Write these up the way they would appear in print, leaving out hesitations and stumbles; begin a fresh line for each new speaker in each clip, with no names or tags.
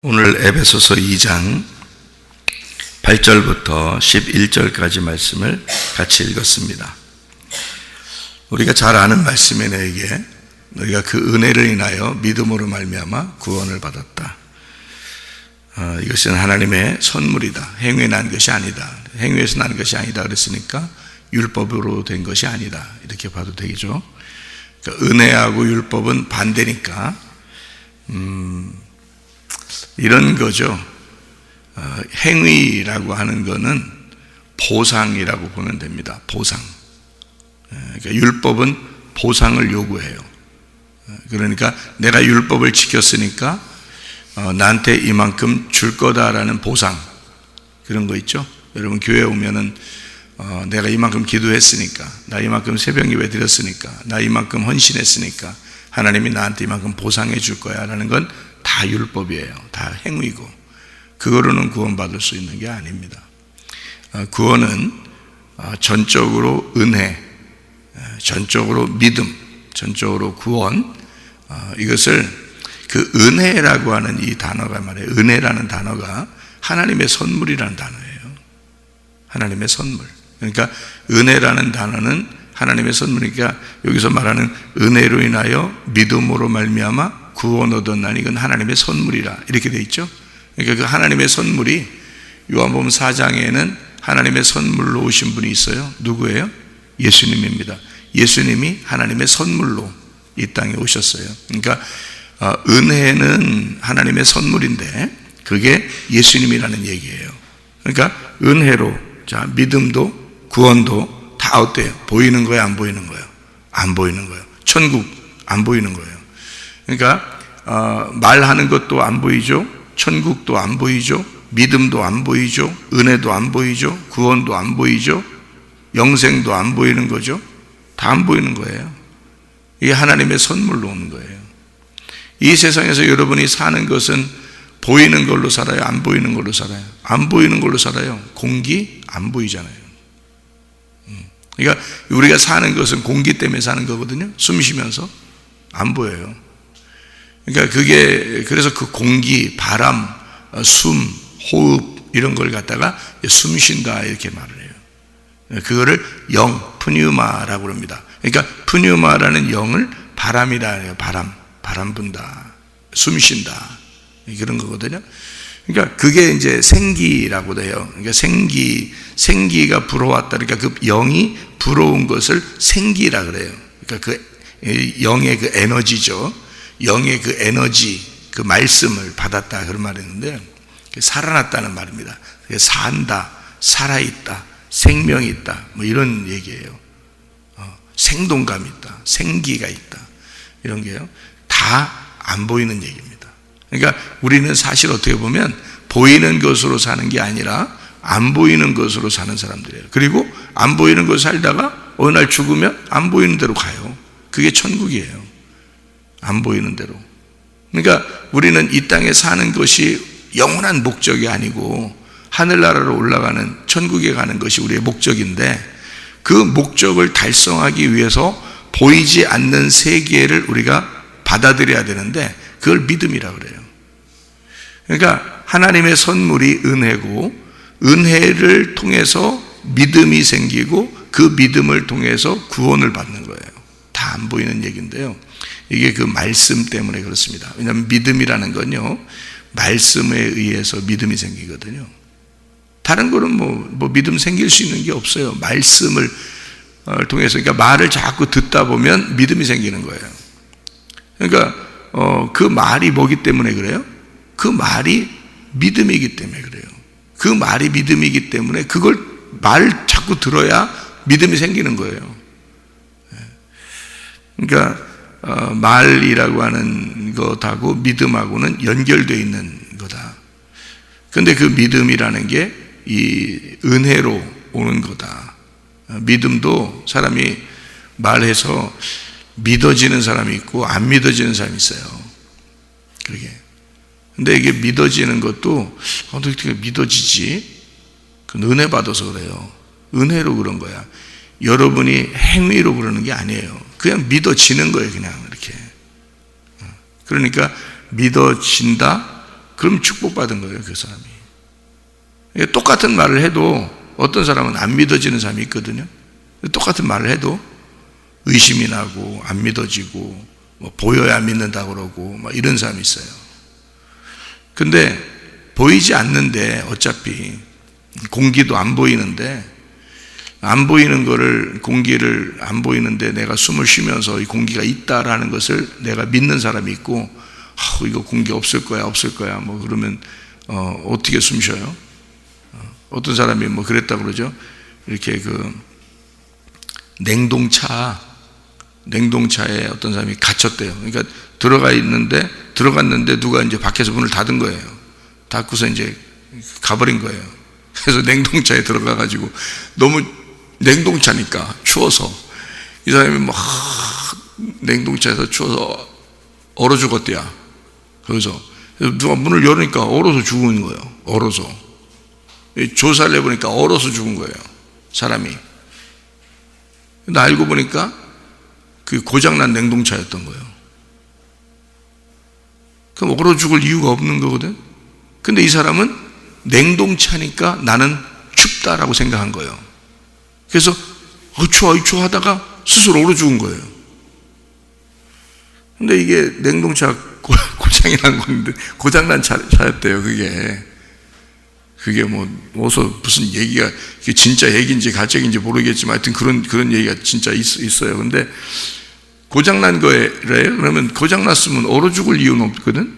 오늘 에베소서 2장 8절부터 11절까지 말씀을 같이 읽었습니다. 우리가 잘 아는 말씀에 너에게 너희가 그 은혜를 인하여 믿음으로 말미암아 구원을 받았다. 이것은 하나님의 선물이다. 행위에 난 것이 아니다. 행위에서 난 것이 아니다 그랬으니까 율법으로 된 것이 아니다. 이렇게 봐도 되겠죠. 그러니까 은혜하고 율법은 반대니까 이런 거죠. 행위라고 하는 거는 보상이라고 보면 됩니다. 보상. 그러니까 율법은 보상을 요구해요. 그러니까 내가 율법을 지켰으니까 나한테 이만큼 줄 거다라는 보상, 그런 거 있죠. 여러분 교회 오면은 내가 이만큼 기도했으니까, 나 이만큼 새벽 예배 드렸으니까, 나 이만큼 헌신했으니까 하나님이 나한테 이만큼 보상해 줄 거야 라는 건 다 율법이에요. 다 행위고, 그거로는 구원받을 수 있는 게 아닙니다. 구원은 전적으로 은혜, 전적으로 믿음, 전적으로 구원, 이것을 그 은혜라고 하는 이 단어가 말이에요. 은혜라는 단어가 하나님의 선물이라는 단어예요. 하나님의 선물. 그러니까 은혜라는 단어는 하나님의 선물이니까 여기서 말하는 은혜로 인하여 믿음으로 말미암아 구원 얻었나니 이건 하나님의 선물이라 이렇게 돼 있죠. 그러니까 그 하나님의 선물이 요한복음 4장에는 하나님의 선물로 오신 분이 있어요. 누구예요? 예수님입니다. 예수님이 하나님의 선물로 이 땅에 오셨어요. 그러니까 은혜는 하나님의 선물인데 그게 예수님이라는 얘기예요. 그러니까 은혜로, 자, 믿음도 구원도 다 어때요? 보이는 거예요? 안 보이는 거예요? 안 보이는 거예요. 천국 안 보이는 거예요. 그러니까 말하는 것도 안 보이죠. 천국도 안 보이죠. 믿음도 안 보이죠. 은혜도 안 보이죠. 구원도 안 보이죠. 영생도 안 보이는 거죠. 다 안 보이는 거예요. 이게 하나님의 선물로 오는 거예요. 이 세상에서 여러분이 사는 것은 보이는 걸로 살아요? 안 보이는 걸로 살아요? 안 보이는 걸로 살아요. 공기 안 보이잖아요. 그러니까 우리가 사는 것은 공기 때문에 사는 거거든요. 숨 쉬면서 안 보여요. 그러니까 그게, 그래서 그 공기, 바람, 숨, 호흡 이런 걸 갖다가 숨 쉰다 이렇게 말을 해요. 그거를 영, 푸뉴마라고 합니다. 그러니까 푸뉴마라는 영을 바람이라 해요. 바람 분다, 숨 쉰다, 그런 거거든요. 그러니까 그게 이제 생기라고도 해요. 그러니까 생기가 불어왔다. 그러니까 그 영이 불어온 것을 생기라 그래요. 그러니까 그 영의 그 에너지죠. 영의 그 에너지, 그 말씀을 받았다 그런 말이 있는데 살아났다는 말입니다. 산다, 살아있다, 생명이 있다, 뭐 이런 얘기예요. 생동감이 있다, 생기가 있다, 이런 게요. 다 안 보이는 얘기입니다. 그러니까 우리는 사실 어떻게 보면 보이는 것으로 사는 게 아니라 안 보이는 것으로 사는 사람들이에요. 그리고 안 보이는 것을 살다가 어느 날 죽으면 안 보이는 대로 가요. 그게 천국이에요. 안 보이는 대로. 그러니까 우리는 이 땅에 사는 것이 영원한 목적이 아니고 하늘나라로 올라가는, 천국에 가는 것이 우리의 목적인데 그 목적을 달성하기 위해서 보이지 않는 세계를 우리가 받아들여야 되는데 그걸 믿음이라 그래요. 그러니까 하나님의 선물이 은혜고 은혜를 통해서 믿음이 생기고 그 믿음을 통해서 구원을 받는 거예요. 다 안 보이는 얘기인데요. 이게 그 말씀 때문에 그렇습니다. 왜냐하면 믿음이라는 건요, 말씀에 의해서 믿음이 생기거든요. 다른 거는 뭐 믿음 생길 수 있는 게 없어요. 말씀을 통해서, 그러니까 말을 자꾸 듣다 보면 믿음이 생기는 거예요. 그러니까 그 말이 뭐기 때문에 그래요? 그 말이 믿음이기 때문에 그래요. 그 말이 믿음이기 때문에 그걸 말 자꾸 들어야 믿음이 생기는 거예요. 그러니까 말이라고 하는 것하고 믿음하고는 연결되어 있는 거다. 그런데 그 믿음이라는 게 이 은혜로 오는 거다. 믿음도 사람이 말해서 믿어지는 사람이 있고 안 믿어지는 사람이 있어요. 그러게. 근데 이게 믿어지는 것도 어떻게 믿어지지? 그건 은혜 받아서 그래요. 은혜로 그런 거야. 여러분이 행위로 그러는 게 아니에요. 그냥 믿어지는 거예요. 그냥 이렇게. 그러니까 믿어진다, 그럼 축복받은 거예요, 그 사람이. 똑같은 말을 해도 어떤 사람은 안 믿어지는 사람이 있거든요. 똑같은 말을 해도 의심이 나고 안 믿어지고 뭐 보여야 믿는다고 그러고 막 이런 사람이 있어요. 근데 보이지 않는데 어차피 공기도 안 보이는데 안 보이는 거를 공기를 안 보이는데 내가 숨을 쉬면서 이 공기가 있다라는 것을 내가 믿는 사람이 있고 이거 공기 없을 거야 뭐 그러면 어떻게 숨 쉬어요? 어떤 사람이 뭐 그랬다 그러죠. 이렇게 그 냉동차에 어떤 사람이 갇혔대요. 그러니까 들어갔는데 누가 이제 밖에서 문을 닫은 거예요. 닫고서 이제 가버린 거예요. 그래서 냉동차에 들어가가지고 너무 냉동차니까 추워서 이 사람이 막 냉동차에서 추워서 얼어 죽었대요. 그래서 누가 문을 열으니까 얼어서 죽은 거예요. 얼어서 조사를 해보니까 얼어서 죽은 거예요, 사람이. 근데 알고 보니까 그 고장난 냉동차였던 거예요. 그럼 얼어 죽을 이유가 없는 거거든. 근데 이 사람은 냉동차니까 나는 춥다라고 생각한 거예요. 그래서 추워 하다가 스스로 얼어 죽은 거예요. 근데 이게 냉동차 고장이 난 건데, 고장난 차였대요, 그게 뭐, 어서 무슨 얘기가, 이게 진짜 얘기인지 가짜인지 모르겠지만 하여튼 그런 얘기가 진짜 있어요. 근데 고장난 거래요? 그러면 고장났으면 얼어 죽을 이유는 없거든?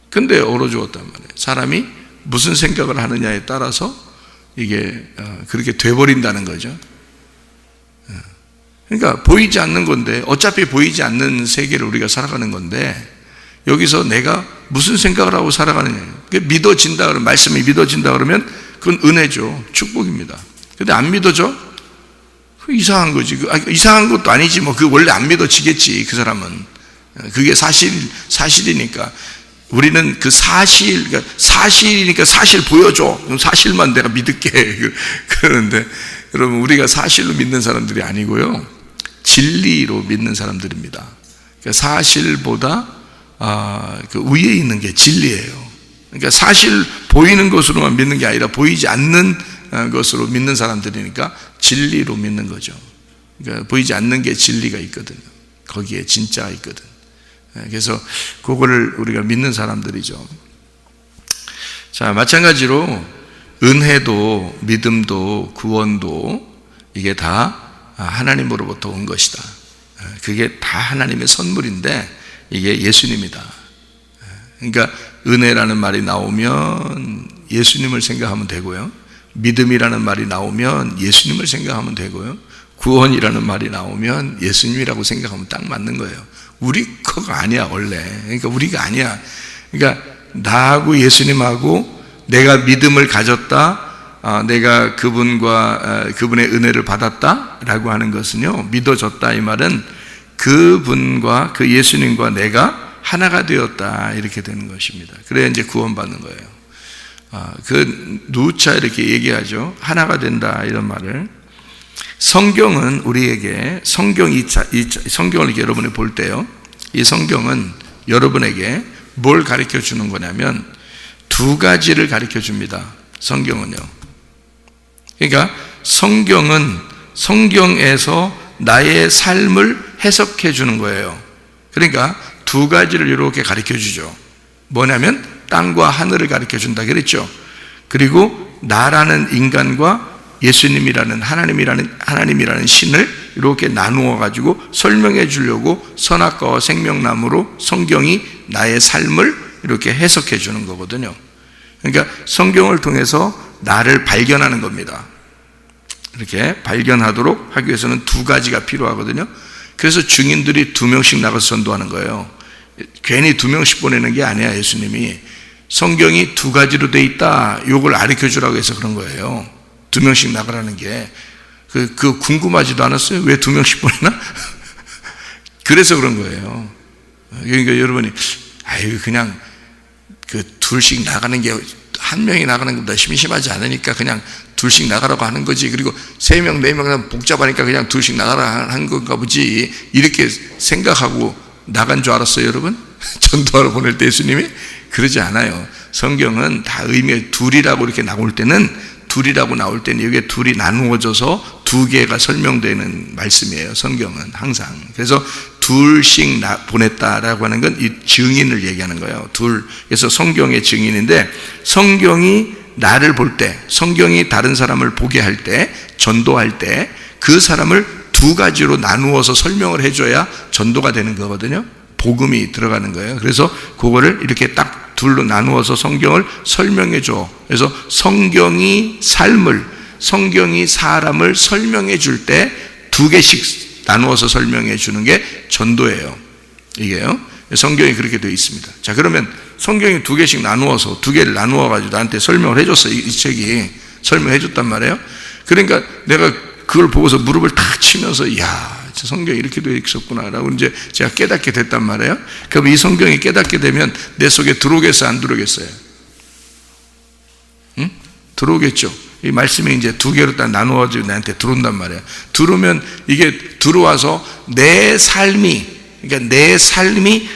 근데 얼어 죽었단 말이에요. 사람이 무슨 생각을 하느냐에 따라서 이게 그렇게 돼버린다는 거죠. 그러니까 보이지 않는 건데, 어차피 보이지 않는 세계를 우리가 살아가는 건데, 여기서 내가 무슨 생각을 하고 살아가느냐. 믿어진다 그러면, 말씀이 믿어진다 그러면 그건 은혜죠. 축복입니다. 근데 안 믿어져? 이상한 거지. 이상한 것도 아니지. 뭐, 원래 안 믿어지겠지. 그 사람은. 그게 사실이니까. 우리는 그 그러니까 사실이니까 사실 보여줘. 그럼 사실만 내가 믿을게. 그러는데, 여러분, 우리가 사실로 믿는 사람들이 아니고요. 진리로 믿는 사람들입니다. 그러니까 사실보다 그 위에 있는 게 진리예요. 그러니까 사실 보이는 것으로만 믿는 게 아니라 보이지 않는 것으로 믿는 사람들이니까 진리로 믿는 거죠. 그러니까 보이지 않는 게 진리가 있거든요. 거기에 진짜가 있거든. 그래서 그거를 우리가 믿는 사람들이죠. 자, 마찬가지로 은혜도 믿음도 구원도 이게 다 하나님으로부터 온 것이다. 그게 다 하나님의 선물인데 이게 예수님이다. 그러니까 은혜라는 말이 나오면 예수님을 생각하면 되고요. 믿음이라는 말이 나오면 예수님을 생각하면 되고요. 구원이라는 말이 나오면 예수님이라고 생각하면 딱 맞는 거예요. 우리 거가 아니야, 원래. 그러니까 우리가 아니야. 그러니까 나하고 예수님하고 내가 믿음을 가졌다, 내가 그분의 은혜를 받았다라고 하는 것은요, 믿어졌다 이 말은 그분과 그 예수님과 내가 하나가 되었다 이렇게 되는 것입니다. 그래야 이제 구원받는 거예요. 그 누차 이렇게 얘기하죠. 하나가 된다 이런 말을. 성경은 우리에게 성경을 이렇게 여러분이 볼 때요, 이 성경은 여러분에게 뭘 가르쳐 주는 거냐면 두 가지를 가르쳐 줍니다. 성경은요. 그러니까 성경은 성경에서 나의 삶을 해석해 주는 거예요. 그러니까 두 가지를 이렇게 가르쳐 주죠. 뭐냐면 땅과 하늘을 가르쳐 준다 그랬죠. 그리고 나라는 인간과 예수님이라는 하나님이라는 신을 이렇게 나누어 가지고 설명해 주려고 선악과와 생명나무로 성경이 나의 삶을 이렇게 해석해 주는 거거든요. 그러니까 성경을 통해서 나를 발견하는 겁니다. 이렇게 발견하도록 하기 위해서는 두 가지가 필요하거든요. 그래서 증인들이 2명씩 나가서 전도하는 거예요. 괜히 2명씩 보내는 게 아니야. 예수님이 성경이 두 가지로 돼 있다, 요걸 가르쳐 주라고 해서 그런 거예요. 2명씩 나가라는 게 그 궁금하지도 않았어요? 왜 2명씩 보내나? 그래서 그런 거예요. 그러니까 여러분이 그냥 그 둘씩 나가는 게, 한 명이 나가는 것보다 심심하지 않으니까 그냥 둘씩 나가라고 하는 거지, 그리고 3명, 4명 복잡하니까 그냥 둘씩 나가라 한 건가 보지, 이렇게 생각하고 나간 줄 알았어요, 여러분? 전도하러 보낼 때 예수님이? 그러지 않아요. 성경은 다 의미가 둘이라고 이렇게 나올 때는 이게 둘이 나누어져서 두 개가 설명되는 말씀이에요. 성경은 항상. 그래서 둘씩 보냈다라고 하는 건 이 증인을 얘기하는 거예요. 둘. 그래서 성경의 증인인데, 성경이 나를 볼 때, 성경이 다른 사람을 보게 할 때, 전도할 때 그 사람을 두 가지로 나누어서 설명을 해줘야 전도가 되는 거거든요. 복음이 들어가는 거예요. 그래서 그거를 이렇게 딱 둘로 나누어서 성경을 설명해 줘. 그래서 성경이 사람을 설명해 줄 때 두 개씩 나누어서 설명해 주는 게 전도예요. 이게요. 성경이 그렇게 되어 있습니다. 자, 그러면 성경이 두 개씩 나누어서, 두 개를 나누어 가지고 나한테 설명을 해줬어. 이 책이 설명해 줬단 말이에요. 그러니까 내가 그걸 보고서 무릎을 탁 치면서, 이야, 저 성경이 이렇게 되어 있었구나라고 이제 제가 깨닫게 됐단 말이에요. 그럼 이 성경이 깨닫게 되면 내 속에 들어오겠어요, 안 들어오겠어요? 응? 들어오겠죠. 이 말씀이 이제 두 개로 딱 나누어지고 나한테 들어온단 말이에요. 들어오면 이게 들어와서 내 삶이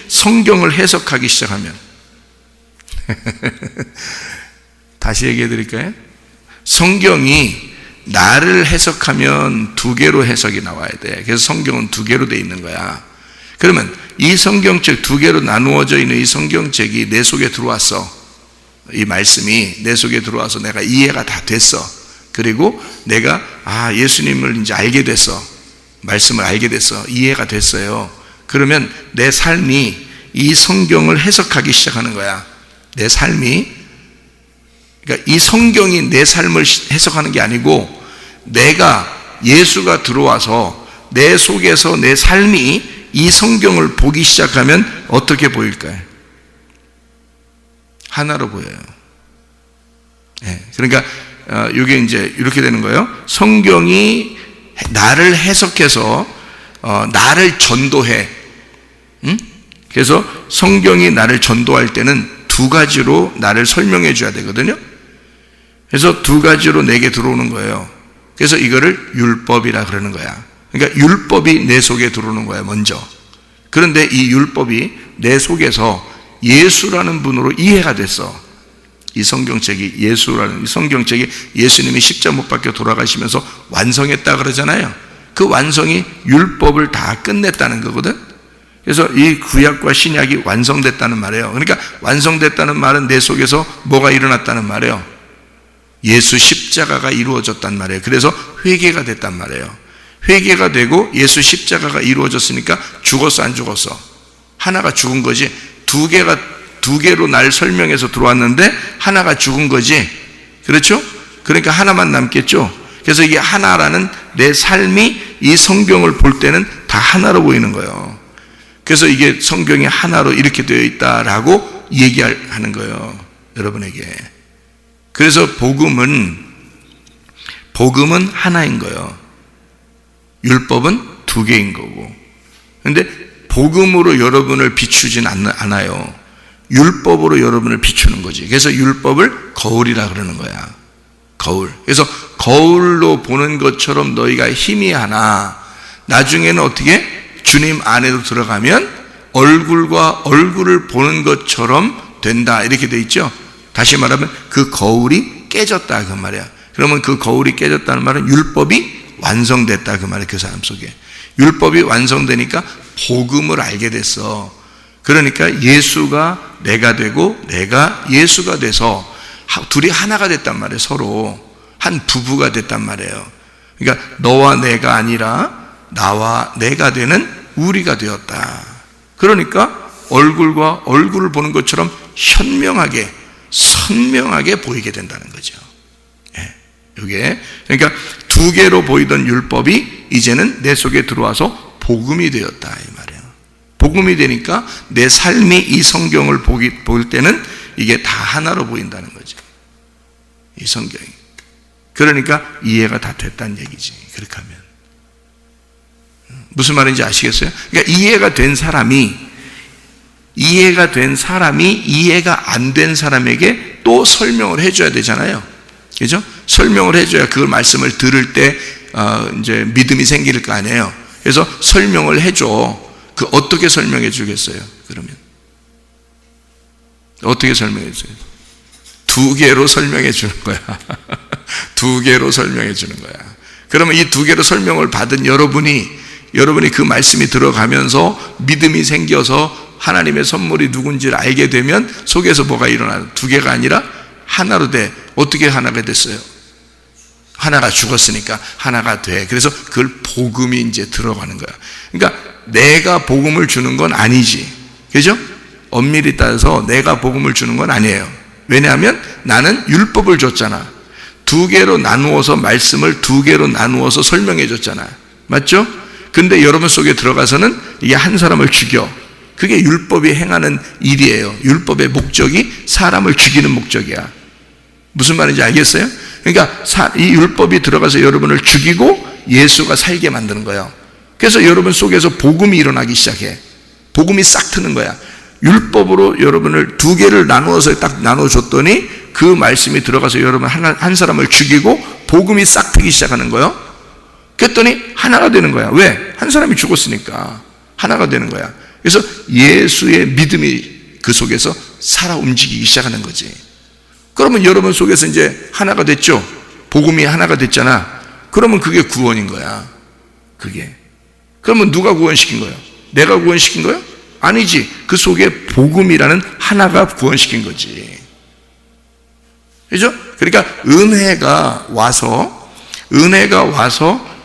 성경을 해석하기 시작하면 다시 얘기해 드릴까요? 성경이 나를 해석하면 두 개로 해석이 나와야 돼. 그래서 성경은 두 개로 돼 있는 거야. 그러면 이 성경책, 두 개로 나누어져 있는 이 성경책이 내 속에 들어왔어. 이 말씀이 내 속에 들어와서 내가 이해가 다 됐어. 그리고 내가 예수님을 이제 알게 됐어. 말씀을 알게 됐어. 이해가 됐어요. 그러면 내 삶이 이 성경을 해석하기 시작하는 거야. 내 삶이, 그러니까 이 성경이 내 삶을 해석하는 게 아니고, 내가 예수가 들어와서 내 속에서 내 삶이 이 성경을 보기 시작하면 어떻게 보일까요? 하나로 보여요. 네, 그러니까 이게 이제 이렇게 되는 거예요. 성경이 나를 해석해서 나를 전도해. 그래서 성경이 나를 전도할 때는 두 가지로 나를 설명해 줘야 되거든요. 그래서 두 가지로 내게 들어오는 거예요. 그래서 이거를 율법이라 그러는 거야. 그러니까 율법이 내 속에 들어오는 거야, 먼저. 그런데 이 율법이 내 속에서 예수라는 분으로 이해가 됐어. 이 성경책이 예수라는, 이 성경책이 예수님이 십자가 못 박혀 돌아가시면서 완성했다 그러잖아요. 그 완성이 율법을 다 끝냈다는 거거든. 그래서 이 구약과 신약이 완성됐다는 말이에요. 그러니까 완성됐다는 말은 내 속에서 뭐가 일어났다는 말이에요. 예수 십자가가 이루어졌단 말이에요. 그래서 회개가 됐단 말이에요. 회개가 되고 예수 십자가가 이루어졌으니까 죽었어, 안 죽었어? 하나가 죽은 거지. 두 개로 날 설명해서 들어왔는데 하나가 죽은 거지. 그렇죠? 그러니까 하나만 남겠죠. 그래서 이게 하나라는 내 삶이 이 성경을 볼 때는 다 하나로 보이는 거예요. 그래서 이게 성경이 하나로 이렇게 되어 있다라고 얘기하는 거예요, 여러분에게. 그래서 복음은 하나인 거예요. 율법은 두 개인 거고. 그런데 복음으로 여러분을 비추진 않아요. 율법으로 여러분을 비추는 거지. 그래서 율법을 거울이라 그러는 거야. 거울. 그래서 거울로 보는 것처럼 너희가 희미하나 나중에는 어떻게? 주님 안에로 들어가면 얼굴과 얼굴을 보는 것처럼 된다. 이렇게 돼 있죠. 다시 말하면 그 거울이 깨졌다 그 말이야. 그러면 그 거울이 깨졌다는 말은 율법이 완성됐다 그 말이야. 그 사람 속에. 율법이 완성되니까 복음을 알게 됐어. 그러니까 예수가 내가 되고 내가 예수가 돼서 둘이 하나가 됐단 말이에요. 서로 한 부부가 됐단 말이에요. 그러니까 너와 내가 아니라 나와 내가 되는 우리가 되었다. 그러니까 얼굴과 얼굴을 보는 것처럼 현명하게 선명하게 보이게 된다는 거죠. 이게 그러니까 두 개로 보이던 율법이 이제는 내 속에 들어와서 복음이 되었다 이 말이에요. 복음이 되니까 내 삶이 이 성경을 볼 때는 이게 다 하나로 보인다는 거죠. 이 성경이. 그러니까 이해가 다 됐다는 얘기지. 그렇게 하면 무슨 말인지 아시겠어요? 그러니까 이해가 된 사람이 이해가 안 된 사람에게 또 설명을 해줘야 되잖아요. 그죠? 설명을 해줘야 그 말씀을 들을 때 이제 믿음이 생길 거 아니에요. 그래서 설명을 해줘. 그 어떻게 설명해 주겠어요? 그러면 어떻게 설명해 주세요? 두 개로 설명해 주는 거야. 두 개로 설명해 주는 거야. 그러면 이 두 개로 설명을 받은 여러분이 그 말씀이 들어가면서 믿음이 생겨서 하나님의 선물이 누군지를 알게 되면 속에서 뭐가 일어나요? 두 개가 아니라 하나로 돼. 어떻게 하나가 됐어요? 하나가 죽었으니까 하나가 돼. 그래서 그걸 복음이 이제 들어가는 거야. 그러니까 내가 복음을 주는 건 아니지. 그죠? 엄밀히 따져서 내가 복음을 주는 건 아니에요. 왜냐하면 나는 율법을 줬잖아. 두 개로 나누어서 말씀을 두 개로 나누어서 설명해 줬잖아. 맞죠? 근데 여러분 속에 들어가서는 이게 한 사람을 죽여. 그게 율법이 행하는 일이에요. 율법의 목적이 사람을 죽이는 목적이야. 무슨 말인지 알겠어요? 그러니까 이 율법이 들어가서 여러분을 죽이고 예수가 살게 만드는 거예요. 그래서 여러분 속에서 복음이 일어나기 시작해. 복음이 싹 트는 거야. 율법으로 여러분을 두 개를 나누어서 딱 나눠줬더니 그 말씀이 들어가서 여러분 한 사람을 죽이고 복음이 싹 트기 시작하는 거예요. 그랬더니 하나가 되는 거야. 왜? 한 사람이 죽었으니까 하나가 되는 거야. 그래서 예수의 믿음이 그 속에서 살아 움직이기 시작하는 거지. 그러면 여러분 속에서 이제 하나가 됐죠. 복음이 하나가 됐잖아. 그러면 그게 구원인 거야. 그게. 그러면 누가 구원시킨 거예요? 내가 구원시킨 거예요? 아니지. 그 속에 복음이라는 하나가 구원시킨 거지. 그죠? 그러니까 은혜가 와서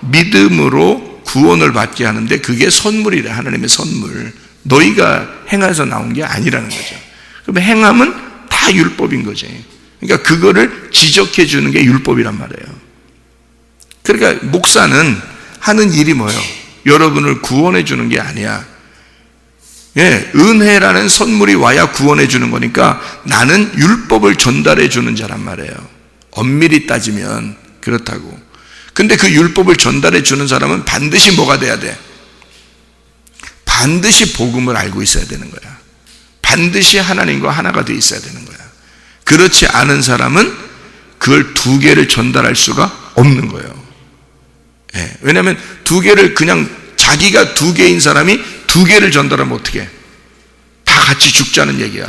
믿음으로 구원을 받게 하는데 그게 선물이래. 하나님의 선물. 너희가 행해서 나온 게 아니라는 거죠. 그러면 행함은 다 율법인 거지. 그러니까 그거를 지적해 주는 게 율법이란 말이에요. 그러니까 목사는 하는 일이 뭐예요? 여러분을 구원해 주는 게 아니야. 예, 은혜라는 선물이 와야 구원해 주는 거니까 나는 율법을 전달해 주는 자란 말이에요. 엄밀히 따지면 그렇다고. 근데 그 율법을 전달해 주는 사람은 반드시 뭐가 돼야 돼? 반드시 복음을 알고 있어야 되는 거야. 반드시 하나님과 하나가 돼 있어야 되는 거야. 그렇지 않은 사람은 그걸 두 개를 전달할 수가 없는 거예요. 예, 왜냐하면 두 개를 그냥 자기가 두 개인 사람이 두 개를 전달하면 어떻게 해? 다 같이 죽자는 얘기야.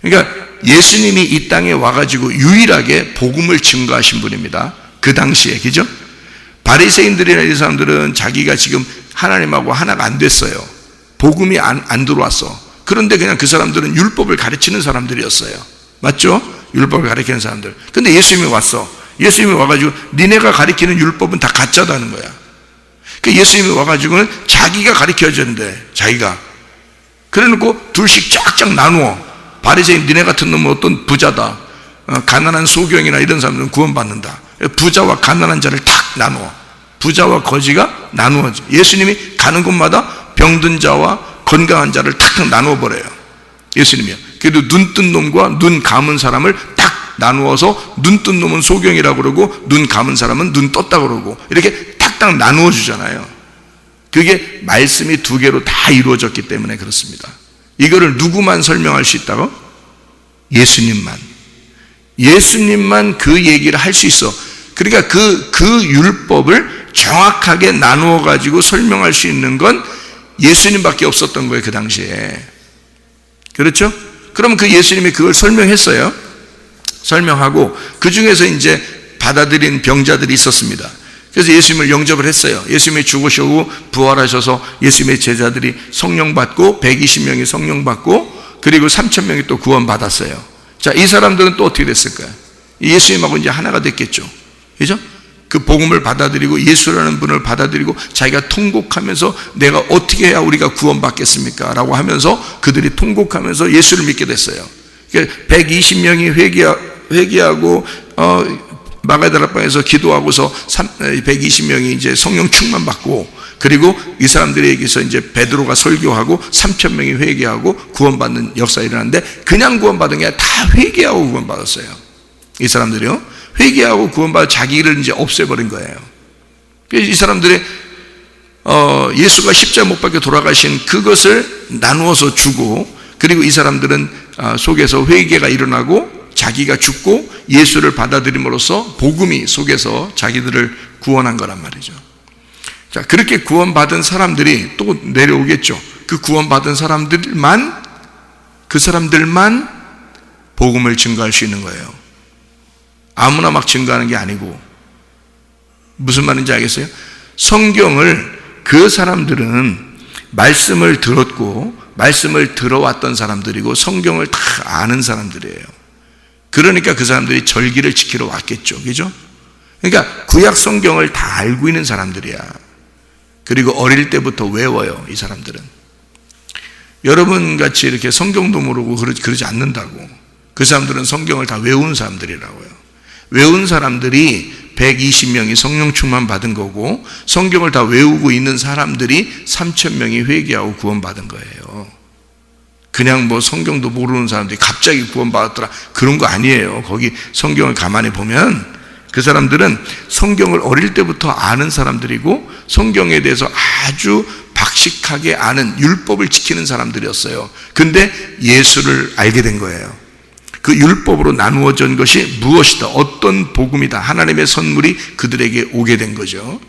그러니까 예수님이 이 땅에 와가지고 유일하게 복음을 증거하신 분입니다. 그 당시에, 그죠? 바리새인들이나 이 사람들은 자기가 지금 하나님하고 하나가 안 됐어요. 복음이 안 들어왔어. 그런데 그냥 그 사람들은 율법을 가르치는 사람들이었어요. 맞죠? 율법을 가르치는 사람들. 근데 예수님이 왔어. 예수님이 와가지고 니네가 가르치는 율법은 다 가짜다는 거야. 그 예수님이 와가지고는 자기가 가르쳐줬는데 자기가 그래놓고 둘씩 쫙쫙 나누어. 바리새인 니네 같은 놈은 어떤 부자다, 가난한 소경이나 이런 사람들은 구원받는다. 부자와 가난한 자를 탁 나누어. 부자와 거지가 나누어져. 예수님이 가는 곳마다 병든 자와 건강한 자를 탁탁 나누어 버려요. 예수님이요. 그래도 눈 뜬 놈과 눈 감은 사람을 딱 나누어서 눈 뜬 놈은 소경이라고 그러고 눈 감은 사람은 눈 떴다 그러고 이렇게 탁탁 나누어 주잖아요. 그게 말씀이 두 개로 다 이루어졌기 때문에 그렇습니다. 이거를 누구만 설명할 수 있다고? 예수님만 그 얘기를 할 수 있어. 그러니까 그 율법을 정확하게 나누어 가지고 설명할 수 있는 건 예수님밖에 없었던 거예요, 그 당시에. 그렇죠? 그럼 그 예수님이 그걸 설명했어요. 설명하고 그 중에서 이제 받아들인 병자들이 있었습니다. 그래서 예수님을 영접을 했어요. 예수님이 죽으시고 부활하셔서 예수님의 제자들이 성령 받고 120명이 성령 받고 그리고 3,000명이 또 구원 받았어요. 자, 이 사람들은 또 어떻게 됐을까요? 예수님하고 이제 하나가 됐겠죠. 그죠? 그 복음을 받아들이고 예수라는 분을 받아들이고 자기가 통곡하면서 내가 어떻게 해야 우리가 구원받겠습니까? 라고 하면서 그들이 통곡하면서 예수를 믿게 됐어요. 120명이 회개하고 마가다락방에서 기도하고서 120명이 이제 성령 충만 받고 그리고 이 사람들에게서 이제 베드로가 설교하고 3,000명이 회개하고 구원받는 역사가 일어났는데 그냥 구원받은 게 아니라 다 회개하고 구원받았어요. 이 사람들이요. 회개하고 구원받아 자기를 이제 없애버린 거예요. 그래서 이 사람들이 예수가 십자가 못 박혀 돌아가신 그것을 나누어서 주고 그리고 이 사람들은 속에서 회개가 일어나고 자기가 죽고 예수를 받아들임으로써 복음이 속에서 자기들을 구원한 거란 말이죠. 자, 그렇게 구원받은 사람들이 또 내려오겠죠. 그 구원받은 사람들만 그 사람들만 복음을 증거할 수 있는 거예요. 아무나 막 증거하는 게 아니고. 무슨 말인지 알겠어요? 성경을 그 사람들은 말씀을 들었고 말씀을 들어왔던 사람들이고 성경을 다 아는 사람들이에요. 그러니까 그 사람들이 절기를 지키러 왔겠죠. 그죠? 그러니까 구약 성경을 다 알고 있는 사람들이야. 그리고 어릴 때부터 외워요, 이 사람들은. 여러분 같이 이렇게 성경도 모르고 그러지 않는다고. 그 사람들은 성경을 다 외운 사람들이라고요. 외운 사람들이 120명이 성령 충만 받은 거고 성경을 다 외우고 있는 사람들이 3,000명이 회개하고 구원받은 거예요. 그냥 뭐 성경도 모르는 사람들이 갑자기 구원받았더라 그런 거 아니에요. 거기 성경을 가만히 보면 그 사람들은 성경을 어릴 때부터 아는 사람들이고 성경에 대해서 아주 박식하게 아는 율법을 지키는 사람들이었어요. 근데 예수를 알게 된 거예요. 그 율법으로 나누어진 것이 무엇이다, 어떤 복음이다, 하나님의 선물이 그들에게 오게 된 거죠.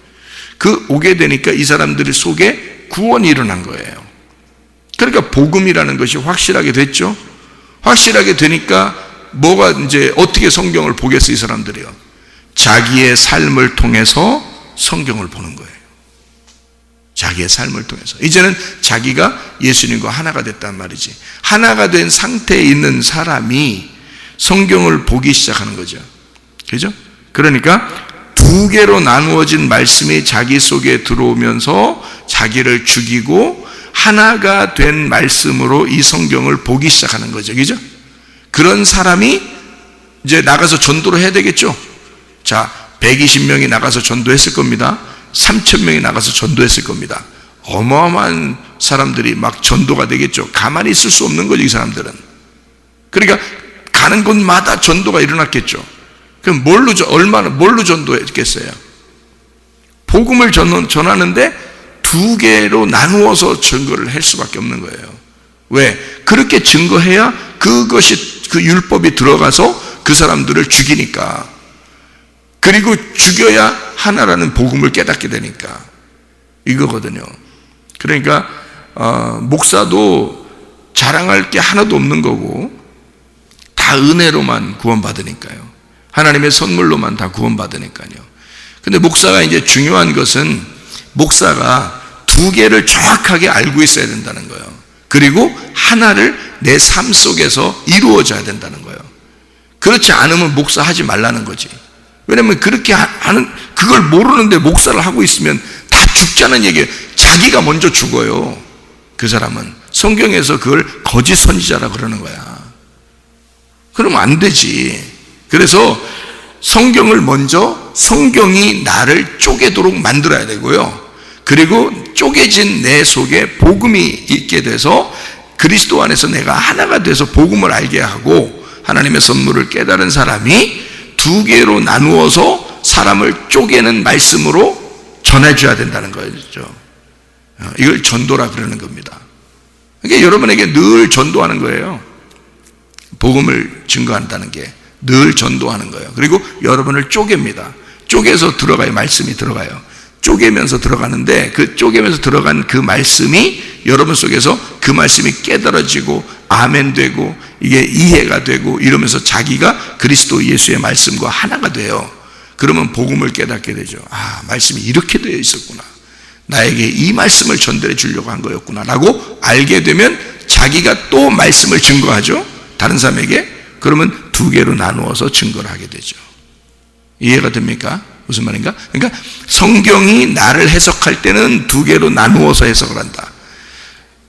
그 오게 되니까 이 사람들 속에 구원이 일어난 거예요. 그러니까 복음이라는 것이 확실하게 됐죠. 확실하게 되니까 뭐가 이제 어떻게 성경을 보겠어요, 이 사람들이요? 자기의 삶을 통해서 성경을 보는 거예요. 자기의 삶을 통해서. 이제는 자기가 예수님과 하나가 됐단 말이지. 하나가 된 상태에 있는 사람이 성경을 보기 시작하는 거죠. 그죠? 그러니까 두 개로 나누어진 말씀이 자기 속에 들어오면서 자기를 죽이고 하나가 된 말씀으로 이 성경을 보기 시작하는 거죠. 그죠? 그런 사람이 이제 나가서 전도를 해야 되겠죠. 자, 120명이 나가서 전도했을 겁니다. 3,000명이 나가서 전도했을 겁니다. 어마어마한 사람들이 막 전도가 되겠죠. 가만히 있을 수 없는 거죠, 이 사람들은. 그러니까 가는 곳마다 전도가 일어났겠죠. 그럼 뭘로 전도했겠어요? 복음을 전하는데 두 개로 나누어서 증거를 할 수밖에 없는 거예요. 왜? 그렇게 증거해야 그것이, 그 율법이 들어가서 그 사람들을 죽이니까. 그리고 죽여야 하나라는 복음을 깨닫게 되니까. 이거거든요. 그러니까 목사도 자랑할 게 하나도 없는 거고 다 은혜로만 구원받으니까요. 하나님의 선물로만 다 구원받으니까요. 근데 목사가 이제 중요한 것은 목사가 두 개를 정확하게 알고 있어야 된다는 거예요. 그리고 하나를 내 삶 속에서 이루어져야 된다는 거예요. 그렇지 않으면 목사 하지 말라는 거지. 왜냐면 그렇게 하는, 그걸 모르는데 목사를 하고 있으면 다 죽자는 얘기예요. 자기가 먼저 죽어요. 그 사람은. 성경에서 그걸 거짓 선지자라 그러는 거야. 그러면 안 되지. 그래서 성경을 먼저, 성경이 나를 쪼개도록 만들어야 되고요. 그리고 쪼개진 내 속에 복음이 있게 돼서 그리스도 안에서 내가 하나가 돼서 복음을 알게 하고 하나님의 선물을 깨달은 사람이 두 개로 나누어서 사람을 쪼개는 말씀으로 전해줘야 된다는 거죠. 이걸 전도라 그러는 겁니다. 그러니까 여러분에게 늘 전도하는 거예요. 복음을 증거한다는 게 늘 전도하는 거예요. 그리고 여러분을 쪼갭니다. 쪼개서 들어가요. 말씀이 들어가요. 쪼개면서 들어가는데 그 쪼개면서 들어간 그 말씀이 여러분 속에서 그 말씀이 깨달아지고 아멘 되고 이게 이해가 되고 이러면서 자기가 그리스도 예수의 말씀과 하나가 돼요. 그러면 복음을 깨닫게 되죠. 아, 말씀이 이렇게 되어 있었구나. 나에게 이 말씀을 전달해 주려고 한 거였구나 라고 알게 되면 자기가 또 말씀을 증거하죠. 다른 사람에게. 그러면 두 개로 나누어서 증거를 하게 되죠. 이해가 됩니까? 무슨 말인가? 그러니까 성경이 나를 해석할 때는 두 개로 나누어서 해석을 한다.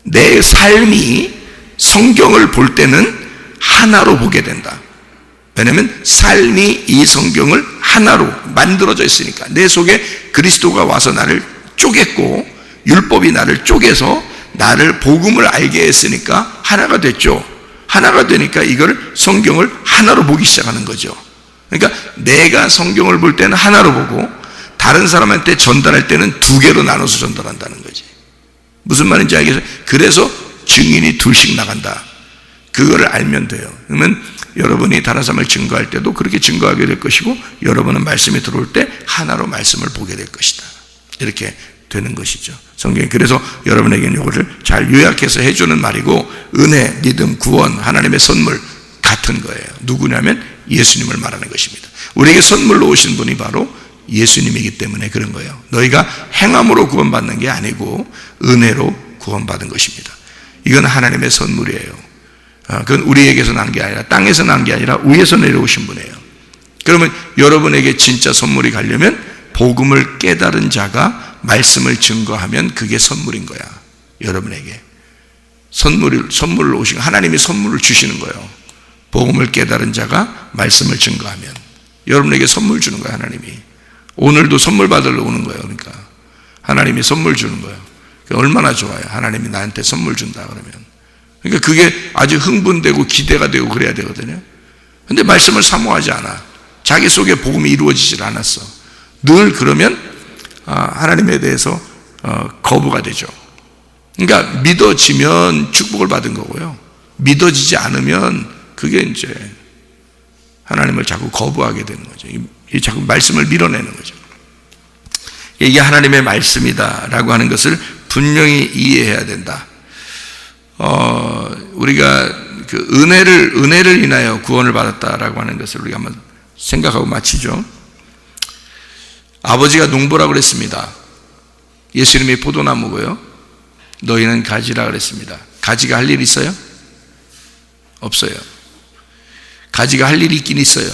내 삶이 성경을 볼 때는 하나로 보게 된다. 왜냐하면 삶이 이 성경을 하나로 만들어져 있으니까. 내 속에 그리스도가 와서 나를 쪼갰고 율법이 나를 쪼개서 나를 복음을 알게 했으니까 하나가 됐죠. 하나가 되니까 이걸 성경을 하나로 보기 시작하는 거죠. 그러니까 내가 성경을 볼 때는 하나로 보고 다른 사람한테 전달할 때는 두 개로 나눠서 전달한다는 거지. 무슨 말인지 알겠어요? 그래서 증인이 둘씩 나간다. 그거를 알면 돼요. 그러면 여러분이 다른 사람을 증거할 때도 그렇게 증거하게 될 것이고 여러분은 말씀이 들어올 때 하나로 말씀을 보게 될 것이다. 이렇게 되는 것이죠. 성경이 그래서 여러분에게는 이거를 잘 요약해서 해주는 말이고, 은혜, 믿음, 구원, 하나님의 선물 같은 거예요. 누구냐면 예수님을 말하는 것입니다. 우리에게 선물로 오신 분이 바로 예수님이기 때문에 그런 거예요. 너희가 행함으로 구원받는 게 아니고 은혜로 구원받은 것입니다. 이건 하나님의 선물이에요. 그건 우리에게서 난 게 아니라, 땅에서 난 게 아니라 위에서 내려오신 분이에요. 그러면 여러분에게 진짜 선물이 가려면 복음을 깨달은 자가 말씀을 증거하면 그게 선물인 거야. 여러분에게 선물로 오신, 하나님이 선물을 주시는 거예요. 복음을 깨달은 자가 말씀을 증거하면 여러분에게 선물 주는 거예요. 하나님이 오늘도 선물 받으러 오는 거예요. 그러니까 하나님이 선물 주는 거예요. 얼마나 좋아요. 하나님이 나한테 선물 준다 그러면. 그러니까 그게 아주 흥분되고 기대가 되고 그래야 되거든요. 근데 말씀을 사모하지 않아. 자기 속에 복음이 이루어지질 않았어. 늘 그러면 하나님에 대해서 거부가 되죠. 그러니까 믿어지면 축복을 받은 거고요. 믿어지지 않으면 그게 이제 하나님을 자꾸 거부하게 되는 거죠. 자꾸 말씀을 밀어내는 거죠. 이게 하나님의 말씀이다라고 하는 것을 분명히 이해해야 된다. 우리가 그 은혜를 인하여 구원을 받았다라고 하는 것을 우리가 한번 생각하고 마치죠. 아버지가 농부라고 그랬습니다. 예수님이 포도나무고요. 너희는 가지라 그랬습니다. 가지가 할 일 있어요? 없어요. 가지가 할 일이 있긴 있어요.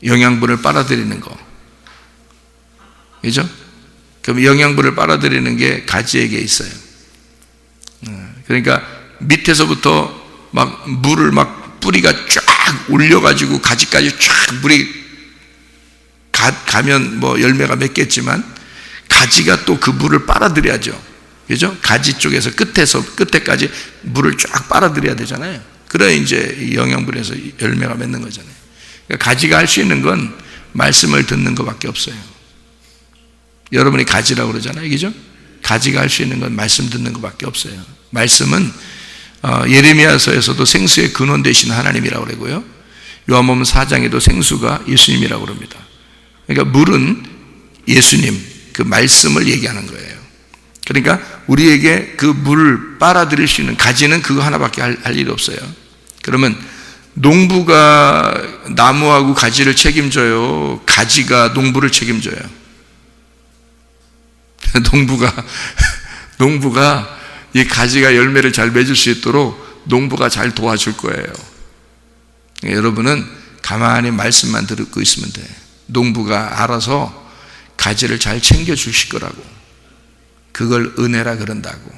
영양분을 빨아들이는 거. 그죠? 그럼 영양분을 빨아들이는 게 가지에게 있어요. 그러니까 밑에서부터 막 물을 막 뿌리가 쫙 올려가지고 가지까지 쫙 물이 가면 뭐 열매가 맺겠지만 가지가 또 그 물을 빨아들여야죠. 그죠? 가지 쪽에서 끝에까지 물을 쫙 빨아들여야 되잖아요. 그래야 이제 영양분에서 열매가 맺는 거잖아요. 그러니까 가지가 할 수 있는 건 말씀을 듣는 것밖에 없어요. 여러분이 가지라고 그러잖아요. 그죠? 가지가 할 수 있는 건 말씀 듣는 것밖에 없어요. 말씀은 예레미야서에서도 생수의 근원 되신 하나님이라고 그러고요. 요한복음 4장에도 생수가 예수님이라고 그럽니다. 그러니까 물은 예수님, 그 말씀을 얘기하는 거예요. 그러니까 우리에게 그 물을 빨아들일 수 있는 가지는 그거 하나밖에 할 일이 없어요. 그러면 농부가 나무하고 가지를 책임져요? 가지가 농부를 책임져요? 농부가 이 가지가 열매를 잘 맺을 수 있도록 농부가 잘 도와줄 거예요. 여러분은 가만히 말씀만 듣고 있으면 돼. 농부가 알아서 가지를 잘 챙겨 주실 거라고. 그걸 은혜라 그런다고.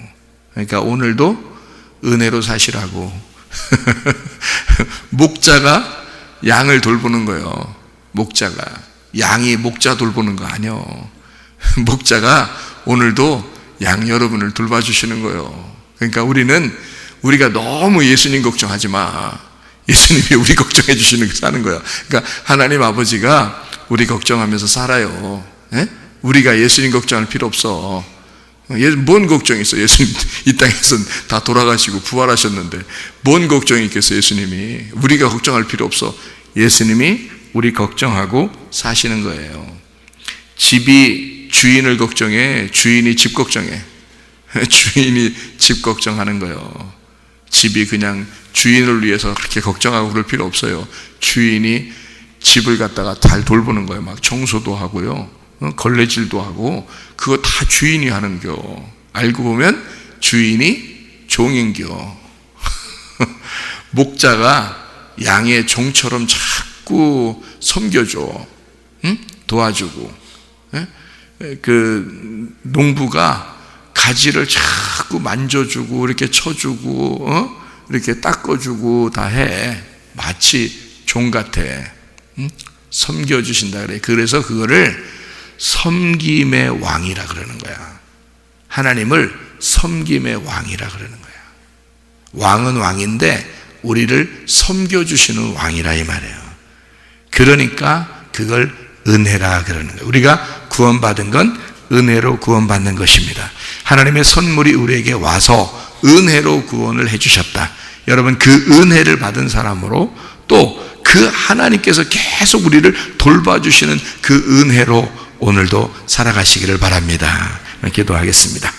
그러니까 오늘도 은혜로 사시라고. 목자가 양을 돌보는 거예요. 목자가. 양이 목자 돌보는 거 아니요. 목자가 오늘도 양 여러분을 돌봐주시는 거예요. 그러니까 우리가 너무 예수님 걱정하지 마. 예수님이 우리 걱정해 주시는 거 사는 거야. 그러니까 하나님 아버지가 우리 걱정하면서 살아요. 예? 우리가 예수님 걱정할 필요 없어. 뭔 걱정이 있어? 예수님 이 땅에서 다 돌아가시고 부활하셨는데 뭔 걱정이 있겠어? 예수님이. 우리가 걱정할 필요 없어. 예수님이 우리 걱정하고 사시는 거예요. 집이 주인을 걱정해, 주인이 집 걱정해. 주인이 집 걱정하는 거예요. 집이 그냥 주인을 위해서 그렇게 걱정하고 그럴 필요 없어요. 주인이 집을 갖다가 잘 돌보는 거예요. 막 청소도 하고요, 걸레질도 하고, 그거 다 주인이 하는겨. 알고 보면 주인이 종인겨. 목자가 양의 종처럼 자꾸 섬겨줘. 응? 도와주고. 그 농부가 가지를 자꾸 만져주고 이렇게 쳐주고 이렇게 닦아주고 다 해. 마치 종 같아. 섬겨주신다 그래. 그래서 그거를 섬김의 왕이라 그러는 거야. 하나님을 섬김의 왕이라 그러는 거야. 왕은 왕인데 우리를 섬겨주시는 왕이라 이 말이에요. 그러니까 그걸 은혜라 그러는 거예요. 우리가 구원받은 건 은혜로 구원받는 것입니다. 하나님의 선물이 우리에게 와서 은혜로 구원을 해주셨다. 여러분, 그 은혜를 받은 사람으로 또 그 하나님께서 계속 우리를 돌봐주시는 그 은혜로 오늘도 살아가시기를 바랍니다. 기도하겠습니다.